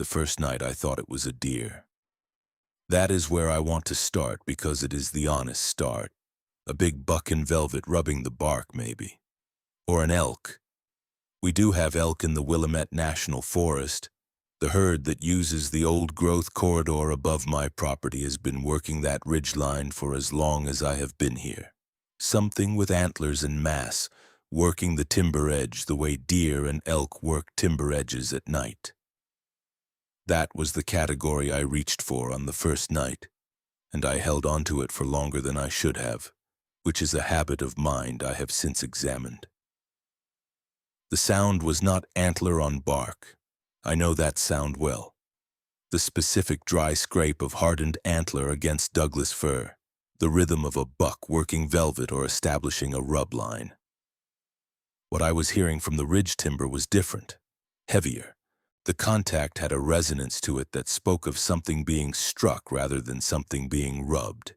first night I thought it was a deer. That is where I want to start because it is the honest start. A big buck in velvet rubbing the bark, maybe. Or an elk. We do have elk in the Willamette National Forest. The herd that uses the old-growth corridor above my property has been working that ridgeline for as long as I have been here. Something with antlers and mass, working the timber edge the way deer and elk work timber edges at night. That was the category I reached for on the first night, and I held on to it for longer than I should have, which is a habit of mind I have since examined. The sound was not antler on bark. I know that sound well. The specific dry scrape of hardened antler against Douglas fir, the rhythm of a buck working velvet or establishing a rub line. What I was hearing from the ridge timber was different, heavier. The contact had a resonance to it that spoke of something being struck rather than something being rubbed,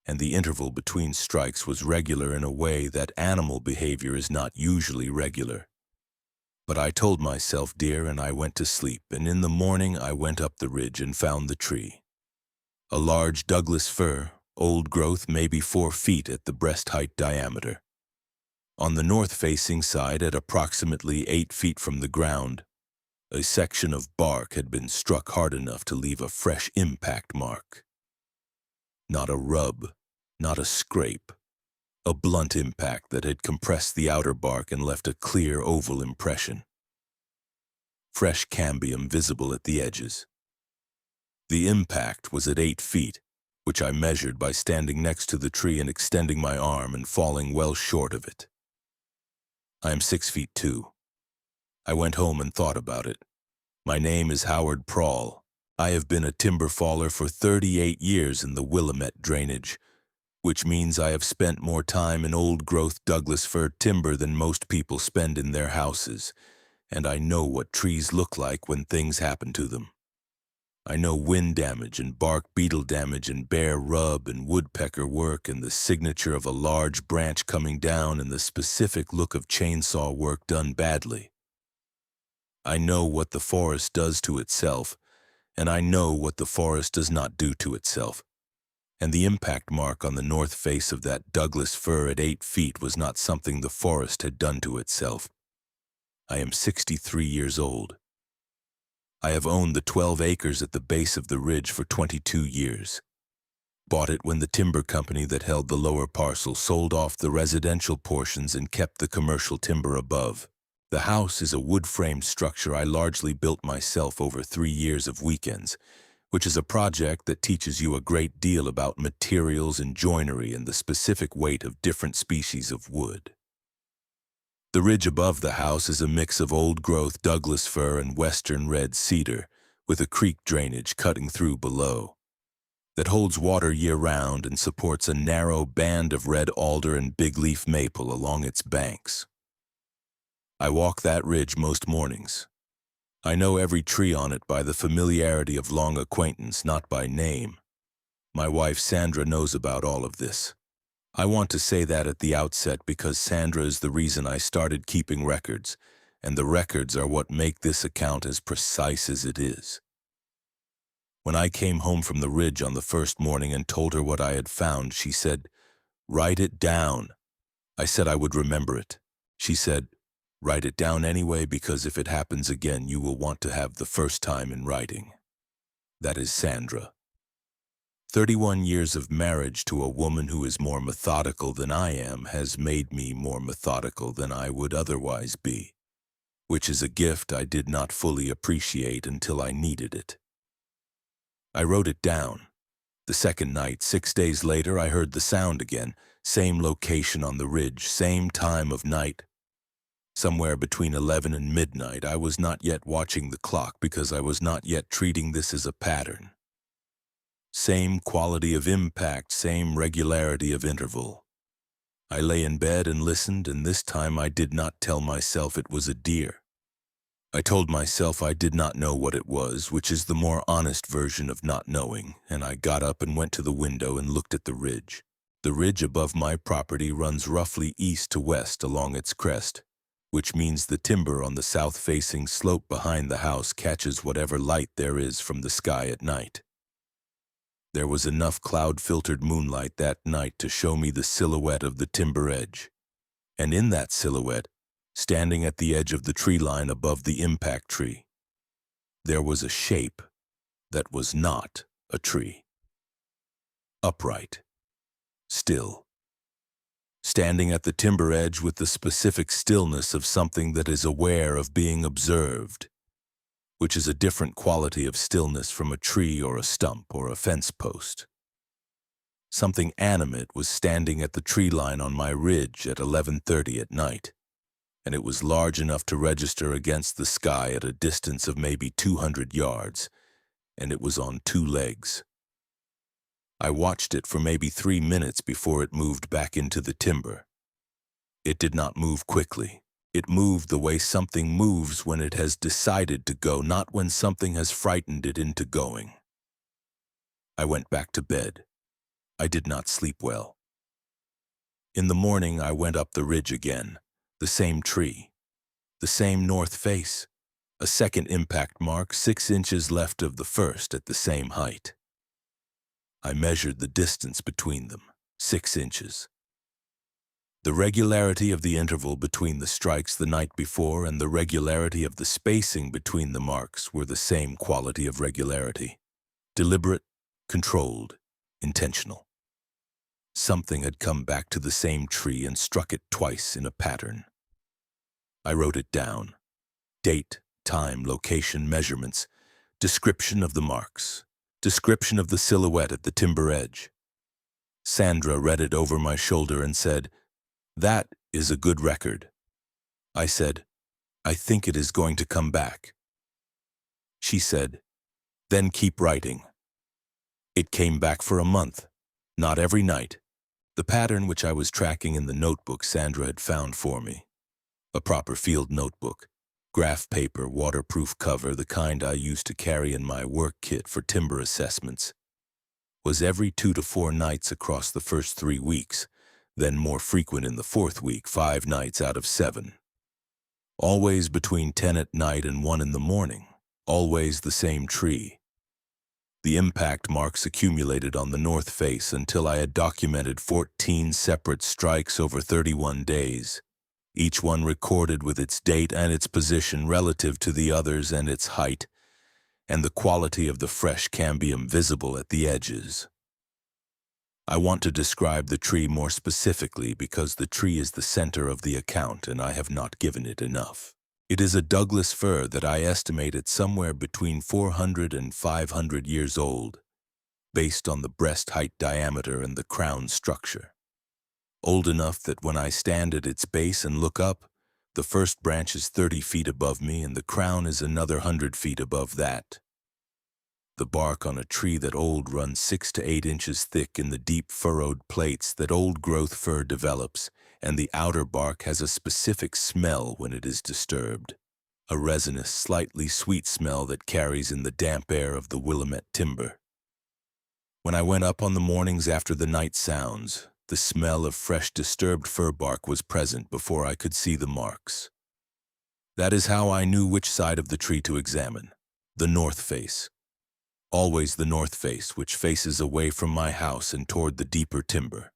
and the interval between strikes was regular in a way that animal behavior is not usually regular. But I told myself, dear, and I went to sleep, and in the morning I went up the ridge and found the tree. A large Douglas fir, old growth, maybe 4 feet at the breast height diameter. On the north-facing side, at approximately 8 feet from the ground, a section of bark had been struck hard enough to leave a fresh impact mark. Not a rub, not a scrape, a blunt impact that had compressed the outer bark and left a clear oval impression. Fresh cambium visible at the edges. The impact was at 8 feet, which I measured by standing next to the tree and extending my arm and falling well short of it. I am 6 feet 2. I went home and thought about it. My name is Howard Prawl. I have been a timber faller for 38 years in the Willamette drainage, which means I have spent more time in old-growth Douglas fir timber than most people spend in their houses, and I know what trees look like when things happen to them. I know wind damage and bark beetle damage and bear rub and woodpecker work and the signature of a large branch coming down and the specific look of chainsaw work done badly. I know what the forest does to itself, and I know what the forest does not do to itself. And the impact mark on the north face of that Douglas fir at 8 feet was not something the forest had done to itself. I am 63 years old. I have owned the 12 acres at the base of the ridge for 22 years. Bought it when the timber company that held the lower parcel sold off the residential portions and kept the commercial timber above. The house is a wood-framed structure I largely built myself over 3 years of weekends, which is a project that teaches you a great deal about materials and joinery and the specific weight of different species of wood. The ridge above the house is a mix of old-growth Douglas fir and western red cedar, with a creek drainage cutting through below, that holds water year-round and supports a narrow band of red alder and big-leaf maple along its banks. I walk that ridge most mornings. I know every tree on it by the familiarity of long acquaintance, not by name. My wife Sandra knows about all of this. I want to say that at the outset because Sandra is the reason I started keeping records, and the records are what make this account as precise as it is. When I came home from the ridge on the first morning and told her what I had found, she said, "Write it down." I said I would remember it. She said, "Write it down anyway, because if it happens again, you will want to have the first time in writing." That is Sandra. 31 years of marriage to a woman who is more methodical than I am has made me more methodical than I would otherwise be, which is a gift I did not fully appreciate until I needed it. I wrote it down. The second night, 6 days later, I heard the sound again, same location on the ridge, same time of night. Somewhere between 11 and midnight, I was not yet watching the clock because I was not yet treating this as a pattern. Same quality of impact, same regularity of interval. I lay in bed and listened, and this time I did not tell myself it was a deer. I told myself I did not know what it was, which is the more honest version of not knowing, and I got up and went to the window and looked at the ridge. The ridge above my property runs roughly east to west along its crest, which means the timber on the south-facing slope behind the house catches whatever light there is from the sky at night. There was enough cloud-filtered moonlight that night to show me the silhouette of the timber edge. And in that silhouette, standing at the edge of the tree line above the impact tree, there was a shape that was not a tree. Upright, still, standing at the timber edge with the specific stillness of something that is aware of being observed, which is a different quality of stillness from a tree or a stump or a fence post. Something animate was standing at the tree line on my ridge at 11:30 at night, and it was large enough to register against the sky at a distance of maybe 200 yards, and it was on two legs. I watched it for maybe 3 minutes before it moved back into the timber. It did not move quickly. It moved the way something moves when it has decided to go, not when something has frightened it into going. I went back to bed. I did not sleep well. In the morning, I went up the ridge again, the same tree, the same north face, a second impact mark 6 inches left of the first at the same height. I measured the distance between them, 6 inches. The regularity of the interval between the strikes the night before and the regularity of the spacing between the marks were the same quality of regularity. Deliberate, controlled, intentional. Something had come back to the same tree and struck it twice in a pattern. I wrote it down. Date, time, location, measurements, description of the marks, description of the silhouette at the timber edge. Sandra read it over my shoulder and said, "That is a good record." I said, "I think it is going to come back." She said, "Then keep writing." It came back for a month, not every night. The pattern which I was tracking in the notebook Sandra had found for me. A proper field notebook, graph paper, waterproof cover, the kind I used to carry in my work kit for timber assessments, was every 2 to 4 nights across the first 3 weeks, then more frequent in the 4th week, 5 nights out of 7. Always between 10 at night and 1 in the morning, always the same tree. The impact marks accumulated on the north face until I had documented 14 separate strikes over 31 days, each one recorded with its date and its position relative to the others and its height, and the quality of the fresh cambium visible at the edges. I want to describe the tree more specifically because the tree is the center of the account and I have not given it enough. It is a Douglas fir that I estimate at somewhere between 400 and 500 years old, based on the breast height diameter and the crown structure. Old enough that when I stand at its base and look up, the first branch is 30 feet above me and the crown is another 100 feet above that. The bark on a tree that old runs 6 to 8 inches thick in the deep furrowed plates that old-growth fir develops, and the outer bark has a specific smell when it is disturbed, a resinous, slightly sweet smell that carries in the damp air of the Willamette timber. When I went up on the mornings after the night sounds, the smell of fresh disturbed fir bark was present before I could see the marks. That is how I knew which side of the tree to examine, the north face. Always the north face, which faces away from my house and toward the deeper timber.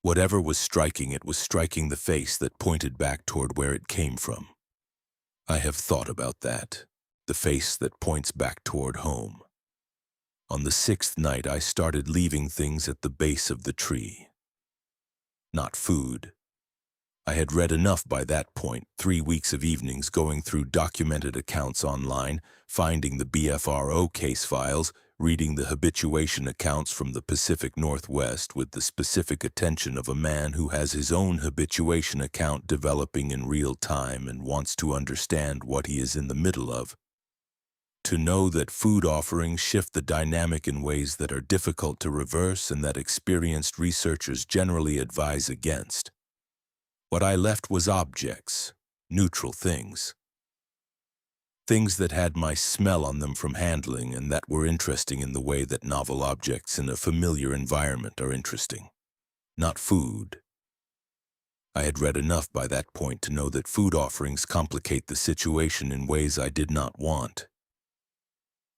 Whatever was striking it was striking the face that pointed back toward where it came from. I have thought about that, the face that points back toward home. On the 6th night, I started leaving things at the base of the tree. Not food. I had read enough by that point, 3 weeks of evenings going through documented accounts online, finding the BFRO case files, reading the habituation accounts from the Pacific Northwest with the specific attention of a man who has his own habituation account developing in real time and wants to understand what he is in the middle of. To know that food offerings shift the dynamic in ways that are difficult to reverse and that experienced researchers generally advise against. What I left was objects, neutral things. Things that had my smell on them from handling and that were interesting in the way that novel objects in a familiar environment are interesting. Not food. I had read enough by that point to know that food offerings complicate the situation in ways I did not want.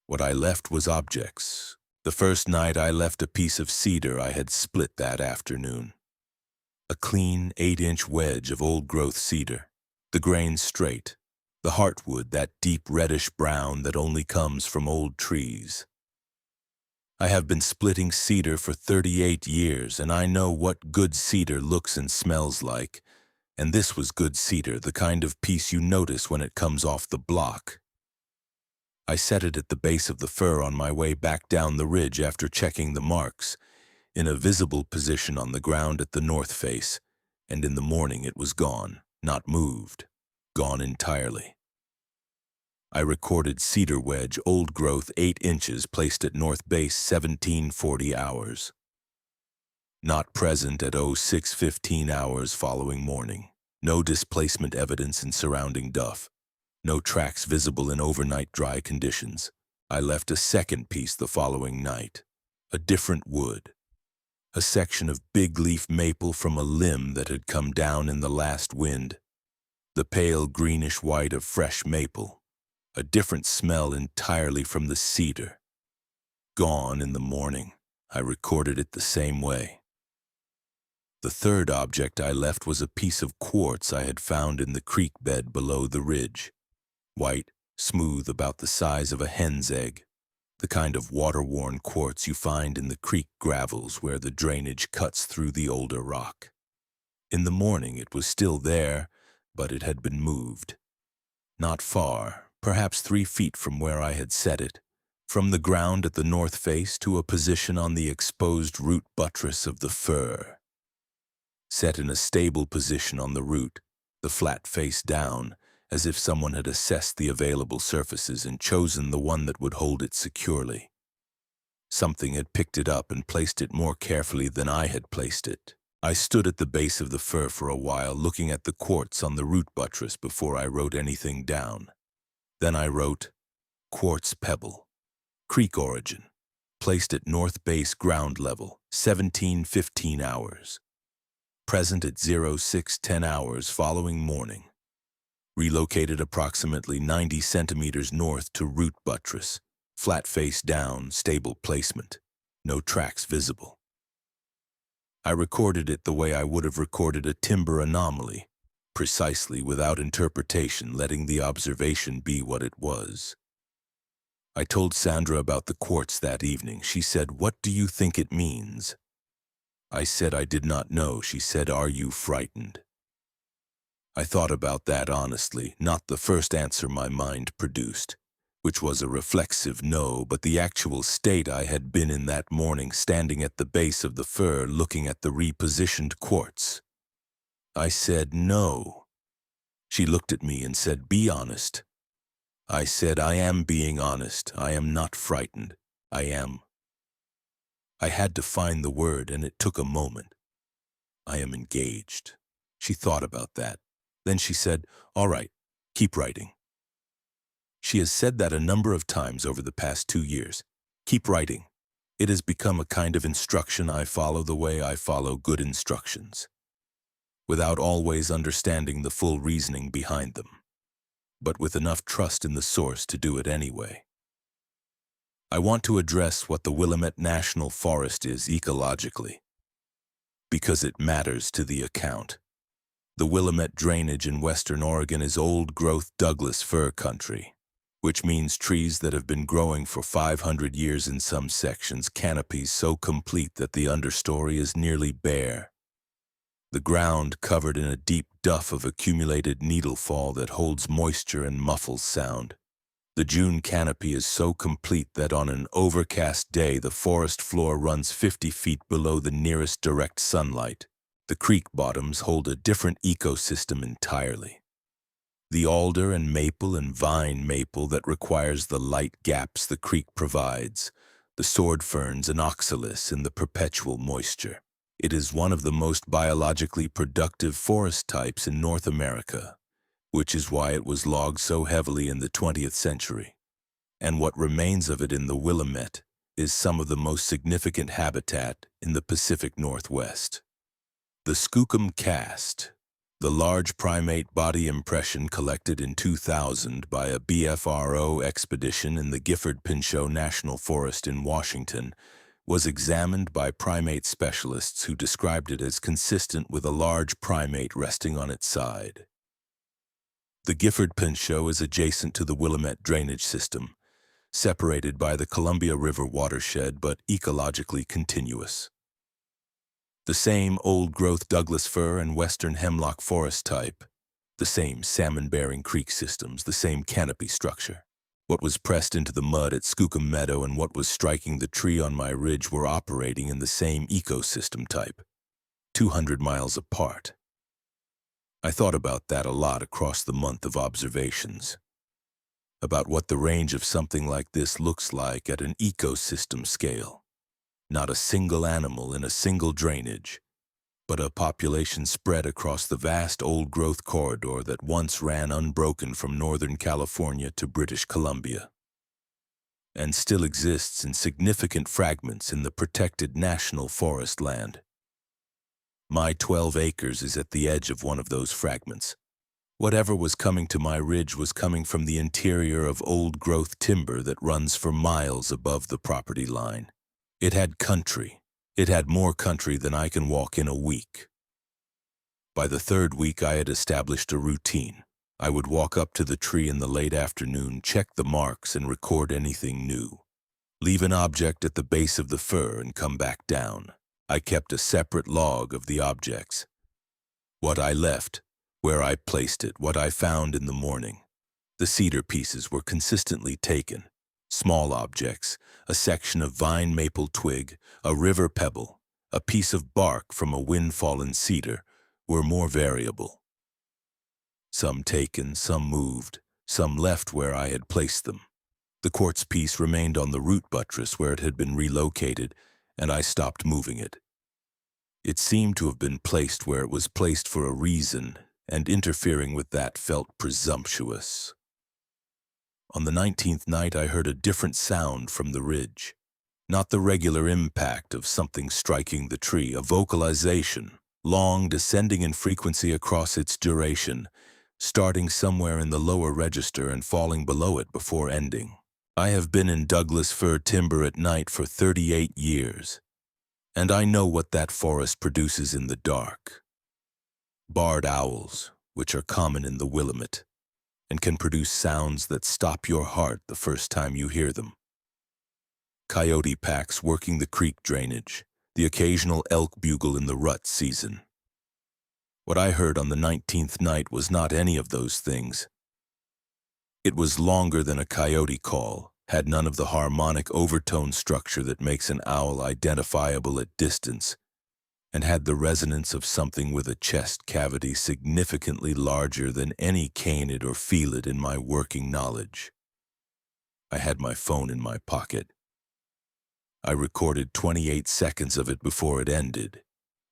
What I left was objects. The first night I left a piece of cedar I had split that afternoon. A clean 8-inch wedge of old-growth cedar, the grain straight, the heartwood that deep reddish brown that only comes from old trees. I have been splitting cedar for 38 years, and I know what good cedar looks and smells like, and this was good cedar, the kind of piece you notice when it comes off the block. I set it at the base of the fir on my way back down the ridge after checking the marks, in a visible position on the ground at the north face, and in the morning it was gone, not moved, gone entirely. I recorded cedar wedge, old growth, 8 inches, placed at north base, 1740 hours. Not present at 06:15 hours following morning. No displacement evidence in surrounding duff. No tracks visible in overnight dry conditions. I left a second piece the following night. A different wood. A section of big leaf maple from a limb that had come down in the last wind. The pale greenish white of fresh maple. A different smell entirely from the cedar. Gone in the morning. I recorded it the same way. The third object I left was a piece of quartz I had found in the creek bed below the ridge. White, smooth, about the size of a hen's egg. The kind of water-worn quartz you find in the creek gravels where the drainage cuts through the older rock. In the morning it was still there, but it had been moved. Not far, perhaps 3 feet from where I had set it, from the ground at the north face to a position on the exposed root buttress of the fir. Set in a stable position on the root, the flat face down, as if someone had assessed the available surfaces and chosen the one that would hold it securely. Something had picked it up and placed it more carefully than I had placed it. I stood at the base of the fir for a while, looking at the quartz on the root buttress before I wrote anything down. Then I wrote, quartz pebble, creek origin, placed at north base ground level, 17:15 hours. Present at 06:10 hours following morning. Relocated approximately 90 centimeters north to root buttress, flat face down, stable placement, no tracks visible. I recorded it the way I would have recorded a timber anomaly, precisely, without interpretation, letting the observation be what it was. I told Sandra about the quartz that evening. She said, "What do you think it means?" I said I did not know. She said, "Are you frightened?" I thought about that honestly, not the first answer my mind produced, which was a reflexive no, but the actual state I had been in that morning, standing at the base of the fir looking at the repositioned quartz. I said no. She looked at me and said, "Be honest." I said, "I am being honest. I am not frightened. I am." I had to find the word, and it took a moment. I am engaged. She thought about that. Then she said, "All right, keep writing." She has said that a number of times over the past 2 years. Keep writing. It has become a kind of instruction I follow the way I follow good instructions, without always understanding the full reasoning behind them, but with enough trust in the source to do it anyway. I want to address what the Willamette National Forest is ecologically, because it matters to the account. The Willamette drainage in western Oregon is old-growth Douglas fir country, which means trees that have been growing for 500 years in some sections, canopies so complete that the understory is nearly bare. The ground covered in a deep duff of accumulated needlefall that holds moisture and muffles sound. The June canopy is so complete that on an overcast day the forest floor runs 50 feet below the nearest direct sunlight. The creek bottoms hold a different ecosystem entirely. The alder and maple and vine maple that requires the light gaps the creek provides, the sword ferns and oxalis in the perpetual moisture. It is one of the most biologically productive forest types in North America, which is why it was logged so heavily in the 20th century. And what remains of it in the Willamette is some of the most significant habitat in the Pacific Northwest. The Skookum Cast, The large primate body impression collected in 2000 by a BFRO expedition in the Gifford-Pinchot National Forest in Washington was examined by primate specialists who described it as consistent with a large primate resting on its side. The Gifford-Pinchot is adjacent to the Willamette drainage system, separated by the Columbia River watershed but ecologically continuous. The same old-growth Douglas fir and western hemlock forest type, the same salmon-bearing creek systems, the same canopy structure. What was pressed into the mud at Skookum Meadow and what was striking the tree on my ridge were operating in the same ecosystem type, 200 miles apart. I thought about that a lot across the month of observations, about what the range of something like this looks like at an ecosystem scale. Not a single animal in a single drainage, but a population spread across the vast old-growth corridor that once ran unbroken from Northern California to British Columbia, and still exists in significant fragments in the protected national forest land. My 12 acres is at the edge of one of those fragments. Whatever was coming to my ridge was coming from the interior of old-growth timber that runs for miles above the property line. It had country. It had more country than I can walk in a week. By the third week, I had established a routine. I would walk up to the tree in the late afternoon, check the marks, and record anything new. Leave an object at the base of the fir and come back down. I kept a separate log of the objects. What I left, where I placed it, what I found in the morning. The cedar pieces were consistently taken. Small objects, a section of vine maple twig, a river pebble, a piece of bark from a wind-fallen cedar, were more variable. Some taken, some moved, some left where I had placed them. The quartz piece remained on the root buttress where it had been relocated, and I stopped moving it. It seemed to have been placed where it was placed for a reason, and interfering with that felt presumptuous. On the 19th night, I heard a different sound from the ridge. Not the regular impact of something striking the tree, a vocalization, long, descending in frequency across its duration, starting somewhere in the lower register and falling below it before ending. I have been in Douglas fir timber at night for 38 years, and I know what that forest produces in the dark. Barred owls, which are common in the Willamette, and can produce sounds that stop your heart the first time you hear them. Coyote packs working the creek drainage, the occasional elk bugle in the rut season. What I heard on the 19th night was not any of those things. It was longer than a coyote call, had none of the harmonic overtone structure that makes an owl identifiable at distance, and had the resonance of something with a chest cavity significantly larger than any canid or felid in my working knowledge. I had my phone in my pocket. I recorded 28 seconds of it before it ended.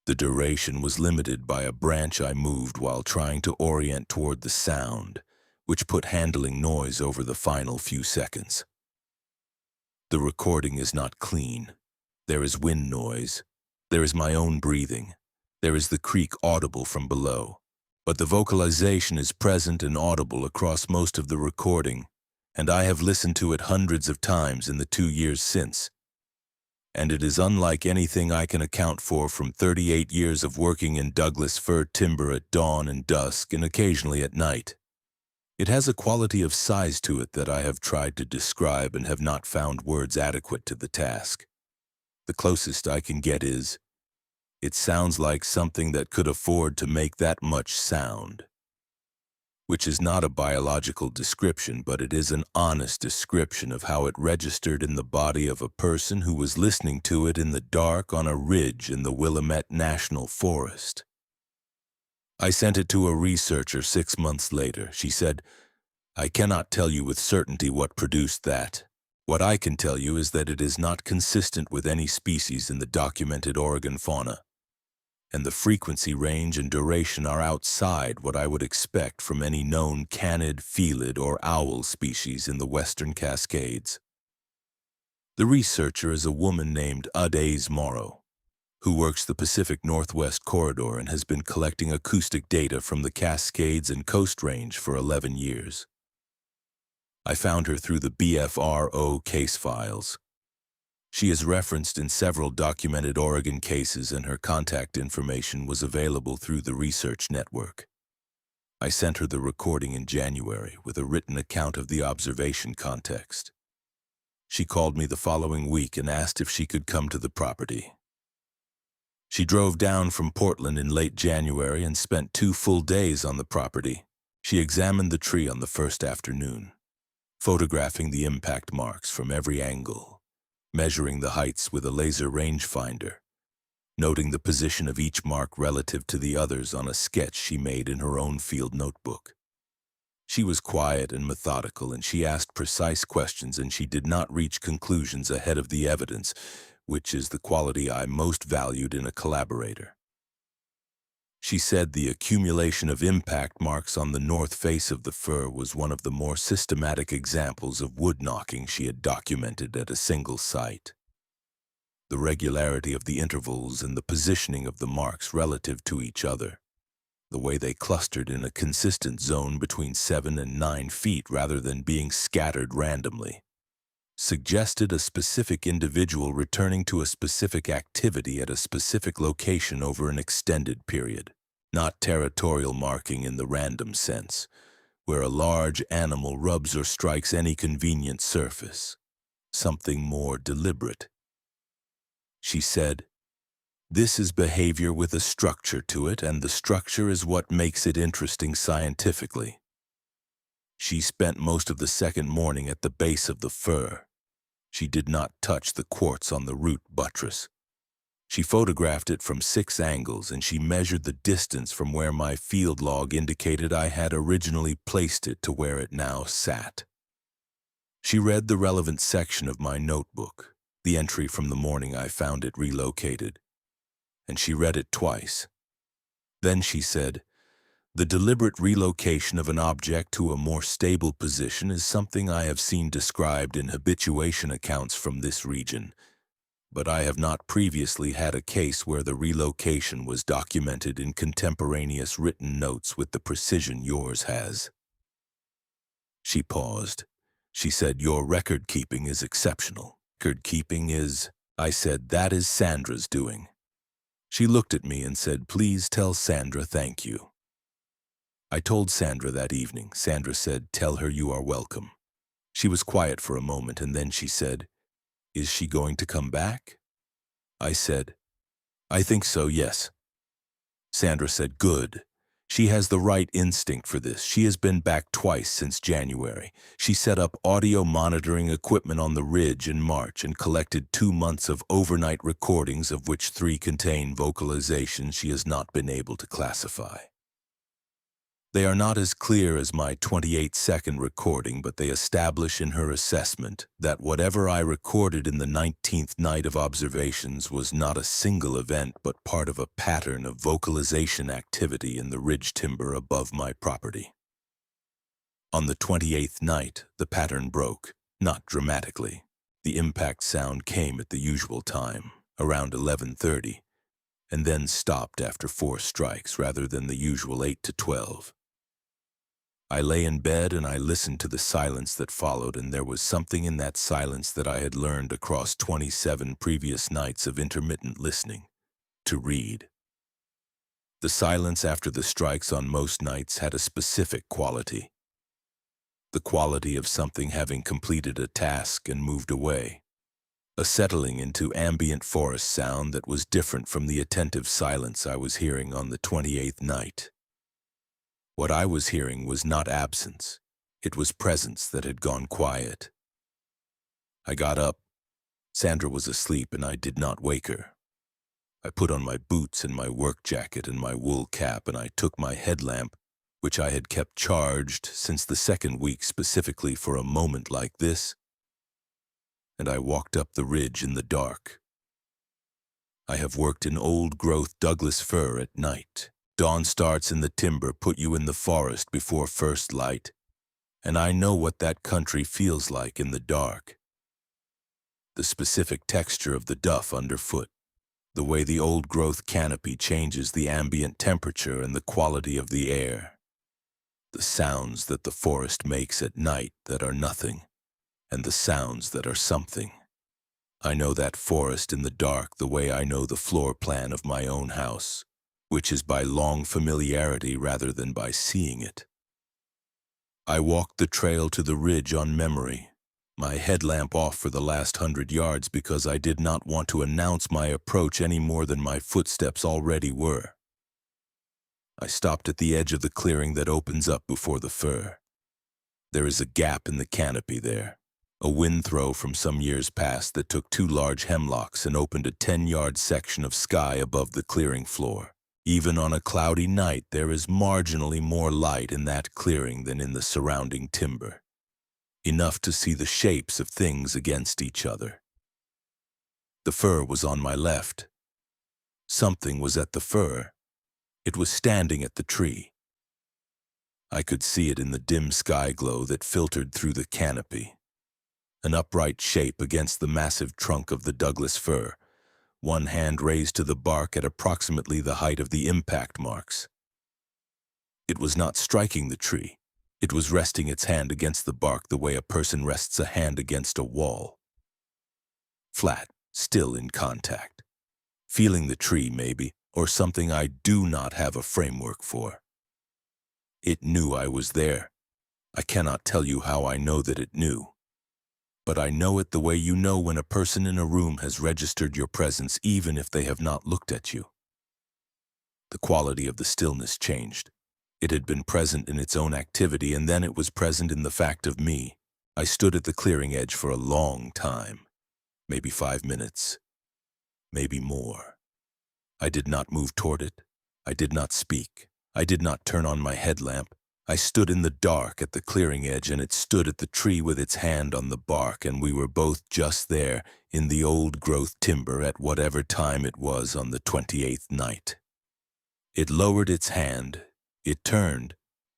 The duration was limited by a branch I moved while trying to orient toward the sound, which put handling noise over the final few seconds. The recording is not clean. There is wind noise. There is my own breathing. There is the creek audible from below. But the vocalization is present and audible across most of the recording, and I have listened to it hundreds of times in the 2 years since. And it is unlike anything I can account for from 38 years of working in Douglas fir timber at dawn and dusk and occasionally at night. It has a quality of size to it that I have tried to describe and have not found words adequate to the task. The closest I can get is, it sounds like something that could afford to make that much sound. Which is not a biological description, but it is an honest description of how it registered in the body of a person who was listening to it in the dark on a ridge in the Willamette National Forest. I sent it to a researcher 6 months later. She said, "I cannot tell you with certainty what produced that. What I can tell you is that it is not consistent with any species in the documented Oregon fauna, and the frequency range and duration are outside what I would expect from any known canid, felid, or owl species in the Western Cascades." The researcher is a woman named Adaze Morrow, who works the Pacific Northwest corridor and has been collecting acoustic data from the Cascades and Coast Range for 11 years. I found her through the BFRO case files. She is referenced in several documented Oregon cases, and her contact information was available through the research network. I sent her the recording in January with a written account of the observation context. She called me the following week and asked if she could come to the property. She drove down from Portland in late January and spent 2 full days on the property. She examined the tree on the first afternoon, photographing the impact marks from every angle, measuring the heights with a laser rangefinder, noting the position of each mark relative to the others on a sketch she made in her own field notebook. She was quiet and methodical, and she asked precise questions, and she did not reach conclusions ahead of the evidence, which is the quality I most valued in a collaborator. She said the accumulation of impact marks on the north face of the fir was one of the more systematic examples of wood knocking she had documented at a single site. The regularity of the intervals and the positioning of the marks relative to each other, the way they clustered in a consistent zone between 7 and 9 feet rather than being scattered randomly, suggested a specific individual returning to a specific activity at a specific location over an extended period, not territorial marking in the random sense, where a large animal rubs or strikes any convenient surface, something more deliberate. She said, "This is behavior with a structure to it, and the structure is what makes it interesting scientifically." She spent most of the second morning at the base of the fir. She did not touch the quartz on the root buttress. She photographed it from 6 angles, and she measured the distance from where my field log indicated I had originally placed it to where it now sat. She read the relevant section of my notebook, the entry from the morning I found it relocated, and she read it twice. Then she said, "The deliberate relocation of an object to a more stable position is something I have seen described in habituation accounts from this region, but I have not previously had a case where the relocation was documented in contemporaneous written notes with the precision yours has." She paused. She said, "Your record-keeping is exceptional." "Record-keeping is," I said, "that is Sandra's doing." She looked at me and said, "Please tell Sandra thank you." I told Sandra that evening. Sandra said, "Tell her you are welcome." She was quiet for a moment, and then she said, "Is she going to come back?" I said, "I think so, yes." Sandra said, "Good. She has the right instinct for this. She has been back twice since January. She set up audio monitoring equipment on the ridge in March and collected 2 months of overnight recordings, of which 3 contain vocalizations she has not been able to classify. They are not as clear as my 28-second recording, but they establish in her assessment that whatever I recorded in the 19th night of observations was not a single event, but part of a pattern of vocalization activity in the ridge timber above my property. On the 28th night, the pattern broke, not dramatically. The impact sound came at the usual time, around 11:30, and then stopped after 4 strikes rather than the usual 8 to 12. I lay in bed and I listened to the silence that followed, and there was something in that silence that I had learned across 27 previous nights of intermittent listening: to read. The silence after the strikes on most nights had a specific quality. The quality of something having completed a task and moved away. A settling into ambient forest sound that was different from the attentive silence I was hearing on the 28th night. What I was hearing was not absence. It was presence that had gone quiet. I got up. Sandra was asleep and I did not wake her. I put on my boots and my work jacket and my wool cap, and I took my headlamp, which I had kept charged since the 2nd week specifically for a moment like this, and I walked up the ridge in the dark. I have worked in old-growth Douglas fir at night. Dawn starts in the timber, put you in the forest before first light, and I know what that country feels like in the dark. The specific texture of the duff underfoot, the way the old-growth canopy changes the ambient temperature and the quality of the air, the sounds that the forest makes at night that are nothing, and the sounds that are something. I know that forest in the dark the way I know the floor plan of my own house, which is by long familiarity rather than by seeing it. I walked the trail to the ridge on memory, my headlamp off for the last 100 yards because I did not want to announce my approach any more than my footsteps already were. I stopped at the edge of the clearing that opens up before the fir. There is a gap in the canopy there, a wind throw from some years past that took 2 large hemlocks and opened a 10-yard section of sky above the clearing floor. Even on a cloudy night, there is marginally more light in that clearing than in the surrounding timber. Enough to see the shapes of things against each other. The fir was on my left. Something was at the fir. It was standing at the tree. I could see it in the dim sky glow that filtered through the canopy. An upright shape against the massive trunk of the Douglas fir, one hand raised to the bark at approximately the height of the impact marks. It was not striking the tree. It was resting its hand against the bark the way a person rests a hand against a wall. Flat, still in contact. Feeling the tree, maybe, or something I do not have a framework for. It knew I was there. I cannot tell you how I know that it knew. But I know it the way you know when a person in a room has registered your presence even if they have not looked at you. The quality of the stillness changed. It had been present in its own activity, and then it was present in the fact of me. I stood at the clearing edge for a long time, maybe 5 minutes, maybe more. I did not move toward it. I did not speak. I did not turn on my headlamp. I stood in the dark at the clearing edge, and it stood at the tree with its hand on the bark, and we were both just there in the old-growth timber at whatever time it was on the 28th night. It lowered its hand. It turned,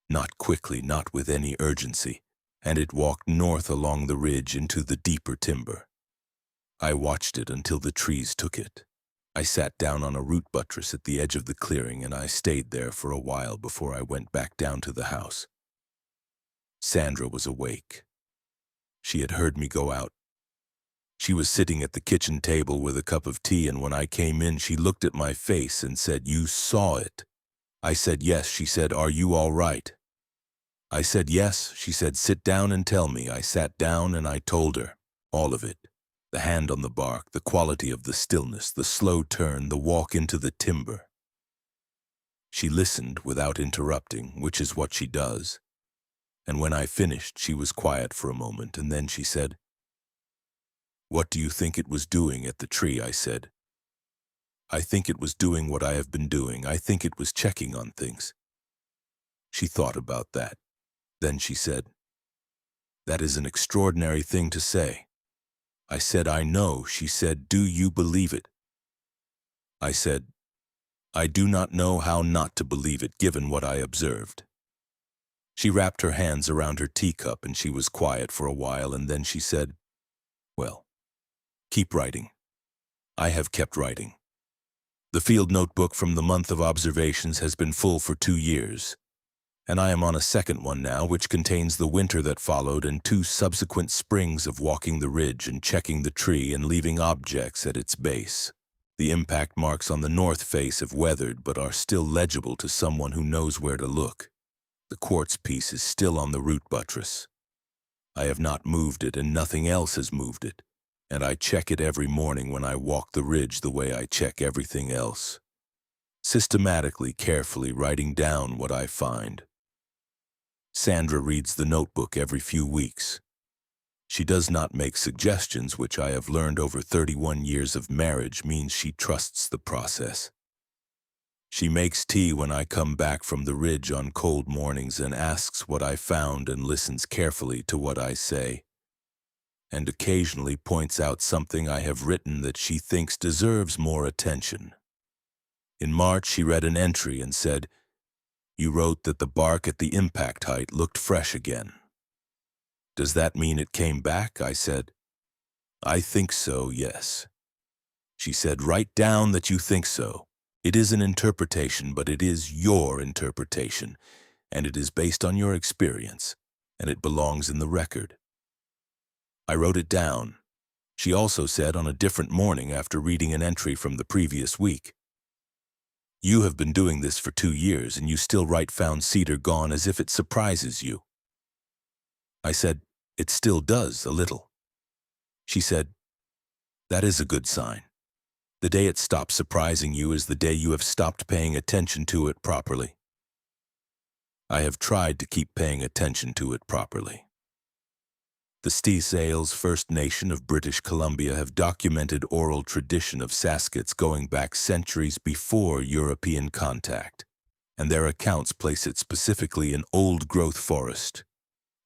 not quickly, not with any urgency, and it walked north along the ridge into the deeper timber. I watched it until the trees took it. I sat down on a root buttress at the edge of the clearing, and I stayed there for a while before I went back down to the house. Sandra was awake. She had heard me go out. She was sitting at the kitchen table with a cup of tea, and when I came in, she looked at my face and said, "You saw it." I said, "Yes." She said, "Are you all right?" I said, "Yes." She said, "Sit down and tell me." I sat down and I told her, all of it. The hand on the bark, the quality of the stillness, the slow turn, the walk into the timber. She listened without interrupting, which is what she does. And when I finished, she was quiet for a moment, and then she said, "What do you think it was doing at the tree?" I said. "I think it was doing what I have been doing. I think it was checking on things." She thought about that. Then she said, "That is an extraordinary thing to say." I said, "I know." She said, "Do you believe it?" I said, "I do not know how not to believe it given what I observed." She wrapped her hands around her teacup and she was quiet for a while, and then she said, "Well, keep writing." I have kept writing. The field notebook from the month of observations has been full for 2 years, and I am on a second one now, which contains the winter that followed and 2 subsequent springs of walking the ridge and checking the tree and leaving objects at its base. The impact marks on the north face have weathered but are still legible to someone who knows where to look. The quartz piece is still on the root buttress. I have not moved it, and nothing else has moved it. And I check it every morning when I walk the ridge the way I check everything else. Systematically, carefully writing down what I find. Sandra reads the notebook every few weeks. She does not make suggestions, which I have learned over 31 years of marriage means she trusts the process. She makes tea when I come back from the ridge on cold mornings and asks what I found and listens carefully to what I say, and occasionally points out something I have written that she thinks deserves more attention. In March, she read an entry and said, "You wrote that the bark at the impact height looked fresh again. Does that mean it came back?" I said, "I think so, yes." She said, write down that you think so. It is an interpretation, but it is your interpretation, and it is based on your experience, and it belongs in the record. I wrote it down. She also said on a different morning after reading an entry from the previous week, you have been doing this for 2 years and you still write found cedar gone as if it surprises you. I said, it still does, a little. She said, that is a good sign. The day it stops surprising you is the day you have stopped paying attention to it properly. I have tried to keep paying attention to it properly. The Sales First Nation of British Columbia have documented oral tradition of Saskats going back centuries before European contact, and their accounts place it specifically in old-growth forest,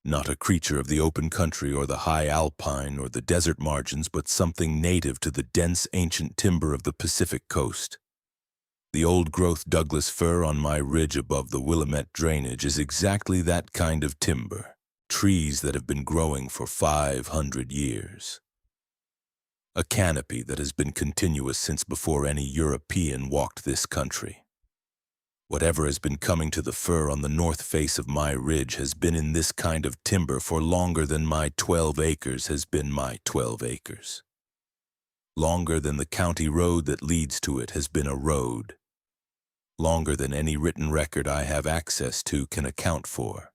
not a creature of the open country or the high alpine or the desert margins, but something native to the dense ancient timber of the Pacific coast. The old-growth Douglas fir on my ridge above the Willamette drainage is exactly that kind of timber. Trees that have been growing for 500 years. A canopy that has been continuous since before any European walked this country. Whatever has been coming to the fir on the north face of my ridge has been in this kind of timber for longer than my 12 acres has been my 12 acres. Longer than the county road that leads to it has been a road. Longer than any written record I have access to can account for.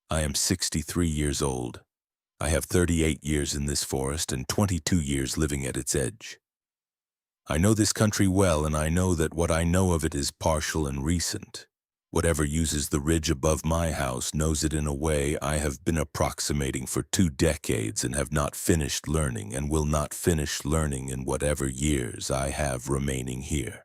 I am 63 years old. I have 38 years in this forest and 22 years living at its edge. I know this country well, and I know that what I know of it is partial and recent. Whatever uses the ridge above my house knows it in a way I have been approximating for 2 decades and have not finished learning and will not finish learning in whatever years I have remaining here.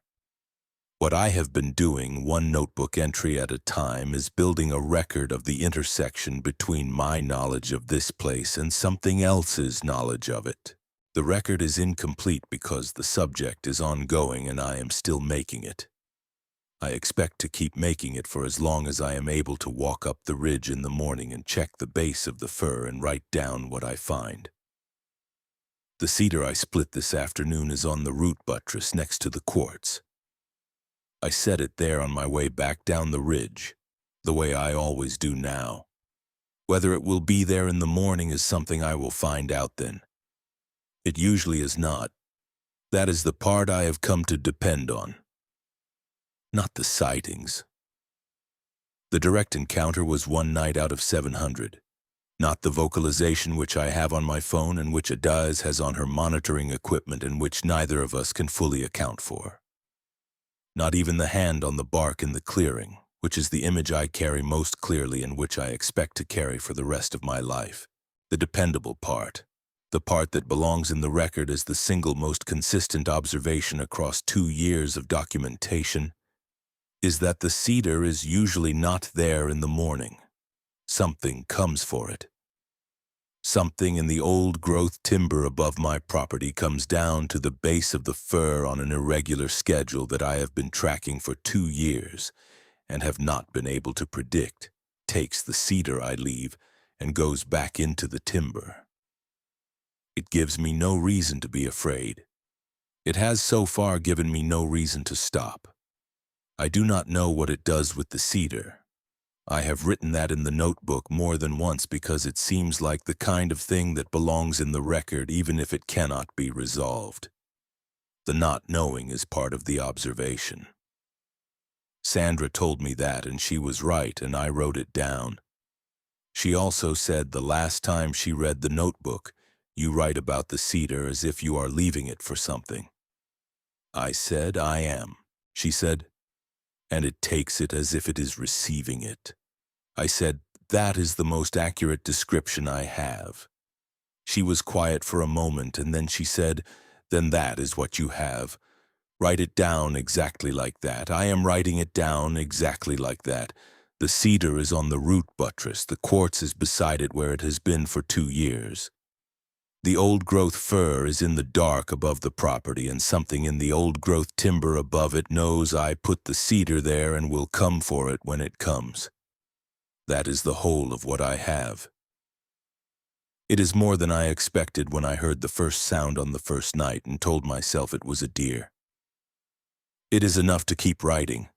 What I have been doing, one notebook entry at a time, is building a record of the intersection between my knowledge of this place and something else's knowledge of it. The record is incomplete because the subject is ongoing and I am still making it. I expect to keep making it for as long as I am able to walk up the ridge in the morning and check the base of the fir and write down what I find. The cedar I split this afternoon is on the root buttress next to the quartz. I set it there on my way back down the ridge, the way I always do now. Whether it will be there in the morning is something I will find out then. It usually is not. That is the part I have come to depend on. Not the sightings. The direct encounter was 1 night out of 700. Not the vocalization which I have on my phone and which Adaz has on her monitoring equipment and which neither of us can fully account for. Not even the hand on the bark in the clearing, which is the image I carry most clearly and which I expect to carry for the rest of my life. The dependable part, the part that belongs in the record as the single most consistent observation across 2 years of documentation, is that the cedar is usually not there in the morning. Something comes for it. Something in the old-growth timber above my property comes down to the base of the fir on an irregular schedule that I have been tracking for 2 years and have not been able to predict, takes the cedar I leave, and goes back into the timber. It gives me no reason to be afraid. It has so far given me no reason to stop. I do not know what it does with the cedar. I have written that in the notebook more than once because it seems like the kind of thing that belongs in the record even if it cannot be resolved. The not knowing is part of the observation. Sandra told me that and she was right and I wrote it down. She also said the last time she read the notebook, you write about the cedar as if you are leaving it for something. I said, I am. She said, and it takes it as if it is receiving it. I said, that is the most accurate description I have. She was quiet for a moment, and then she said, then that is what you have. Write it down exactly like that. I am writing it down exactly like that. The cedar is on the root buttress. The quartz is beside it where it has been for 2 years. The old-growth fir is in the dark above the property, and something in the old-growth timber above it knows I put the cedar there and will come for it when it comes. That is the whole of what I have. It is more than I expected when I heard the first sound on the first night and told myself it was a deer. It is enough to keep writing,